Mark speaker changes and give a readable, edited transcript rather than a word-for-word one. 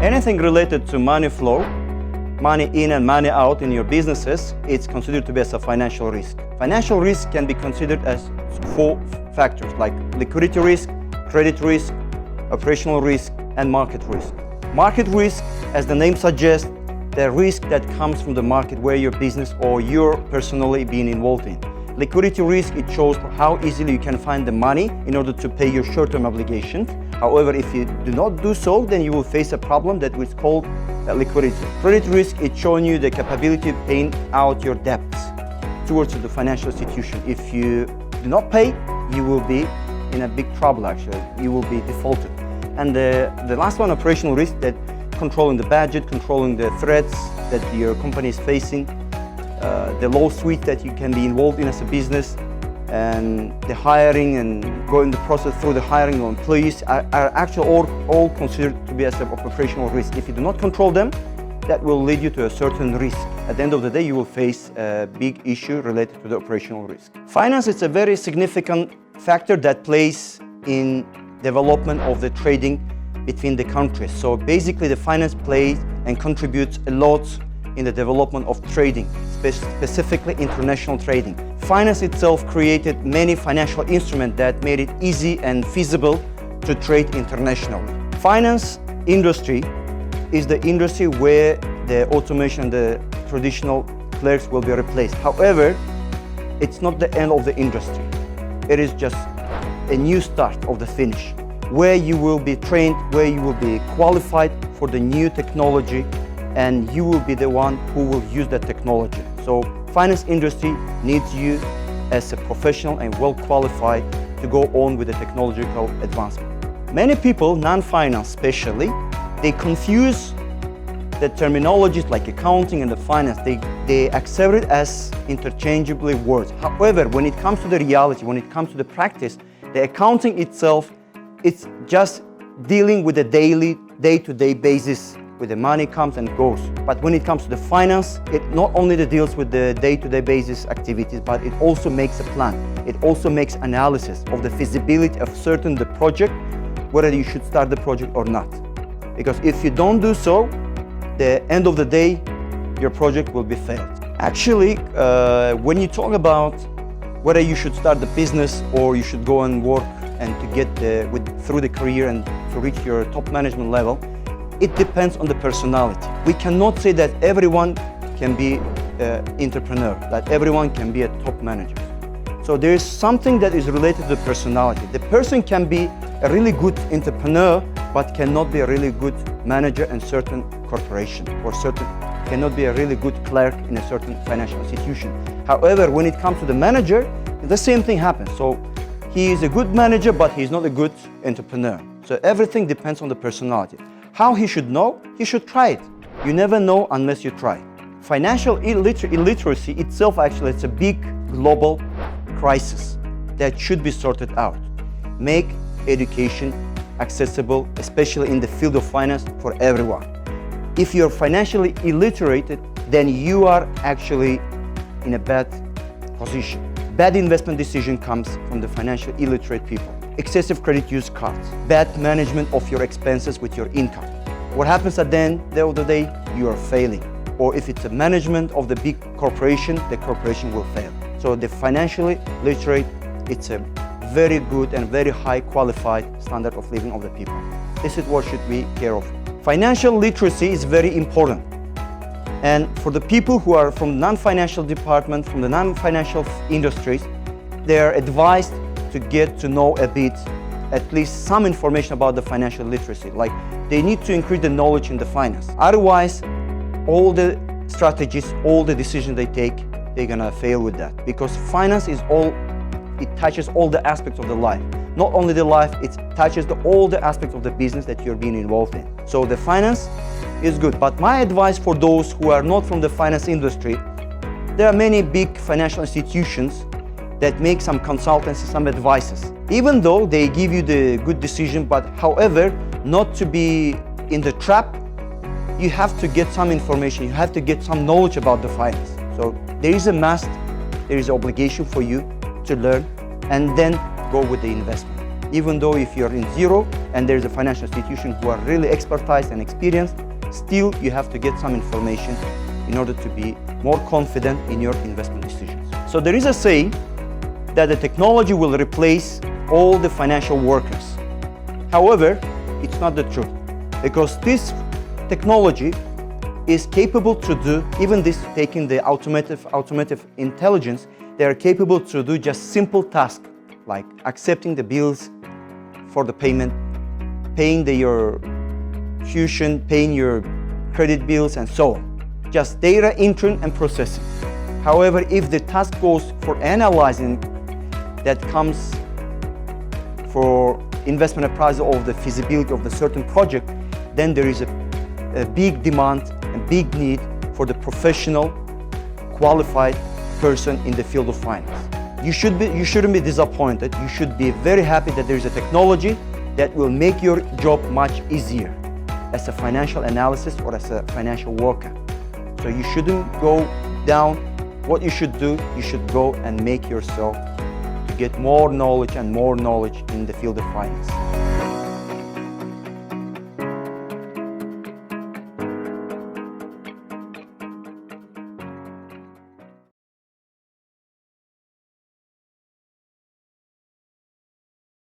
Speaker 1: Anything related to money flow, money in and money out in your businesses, it's considered to be as a financial risk. Financial risk can be considered as 4 factors like liquidity risk, credit risk, operational risk, and market risk. Market risk, as the name suggests, the risk that comes from the market where your business or you're personally being involved in. Liquidity risk, it shows how easily you can find the money in order to pay your short-term obligations. However, if you do not do so, then you will face a problem that is called liquidity. Credit risk, it's showing you the capability of paying out your debts towards the financial institution. If you do not pay, you will be in a big trouble actually. You will be defaulted. And the last one, operational risk, that controlling the budget, controlling the threats that your company is facing, the lawsuit that you can be involved in as a business, and the hiring and going the process through the hiring of employees are actually all considered to be as an operational risk. If you do not control them, that will lead you to a certain risk. At the end of the day, you will face a big issue related to the operational risk. Finance is a very significant factor that plays in development of the trading between the countries. So basically the finance plays and contributes a lot in the development of trading, specifically international trading. Finance itself created many financial instruments that made it easy and feasible to trade internationally. Finance industry is the industry where the automation, the traditional clerks will be replaced. However, it's not the end of the industry. It is just a new start of the finish, where you will be trained, where you will be qualified for the new technology, and you will be the one who will use that technology. So finance industry needs you as a professional and well qualified to go on with the technological advancement. Many people, non-finance especially, they confuse the terminologies like accounting and the finance. They accept it as interchangeably words. However, when it comes to the reality, when it comes to the practice, the accounting itself, it's just dealing with the daily, day-to-day basis where the money comes and goes. But when it comes to the finance, it not only deals with the day-to-day basis activities, but it also makes a plan. It also makes analysis of the feasibility of certain the project, whether you should start the project or not. Because if you don't do so, the end of the day, your project will be failed. Actually, when you talk about whether you should start the business or you should go and work and to get through the career and to reach your top management level, it depends on the personality. We cannot say that everyone can be an entrepreneur, that everyone can be a top manager. So there is something that is related to personality. The person can be a really good entrepreneur, but cannot be a really good manager in certain corporation, or cannot be a really good clerk in a certain financial institution. However, when it comes to the manager, the same thing happens. So he is a good manager, but he's not a good entrepreneur. So everything depends on the personality. How he should know? He should try it. You never know unless you try. Financial illiteracy itself, actually, it's a big global crisis that should be sorted out. Make education accessible, especially in the field of finance, for everyone. If you're financially illiterate, then you are actually in a bad position. Bad investment decision comes from the financially illiterate people. Excessive credit use cards, bad management of your expenses with your income. What happens at the end of the day? You are failing. Or if it's a management of the big corporation, the corporation will fail. So the financially literate, it's a very good and very high qualified standard of living of the people. This is what should be care of. Financial literacy is very important. And for the people who are from non-financial department, from the non-financial industries, they are advised to get to know a bit, at least some information about the financial literacy. Like they need to increase the knowledge in the finance. Otherwise, all the strategies, all the decisions they take, they're gonna fail with that. Because finance is it touches all the aspects of the life. Not only the life, it touches all the aspects of the business that you're being involved in. So the finance is good. But my advice for those who are not from the finance industry, there are many big financial institutions that make some consultancy, some advices. Even though they give you the good decision, but however, not to be in the trap, you have to get some information, you have to get some knowledge about the finance. So there is a must, there is an obligation for you to learn and then go with the investment. Even though if you're in zero, and there's a financial institution who are really expertise and experienced, still you have to get some information in order to be more confident in your investment decisions. So there is a saying that the technology will replace all the financial workers. However, it's not the truth, because this technology is capable to do, even this taking the automotive intelligence, they are capable to do just simple tasks like accepting the bills for the payment, paying your tuition, paying your credit bills, and so on. Just data entry and processing. However, if the task goes for analyzing, that comes for investment appraisal of the feasibility of the certain project, then there is a big demand and big need for the professional, qualified person in the field of finance. You shouldn't be disappointed. You should be very happy that there is a technology that will make your job much easier as a financial analyst or as a financial worker. So you shouldn't go down. What you should do, you should go and make yourself to get more knowledge and more knowledge in the field of finance.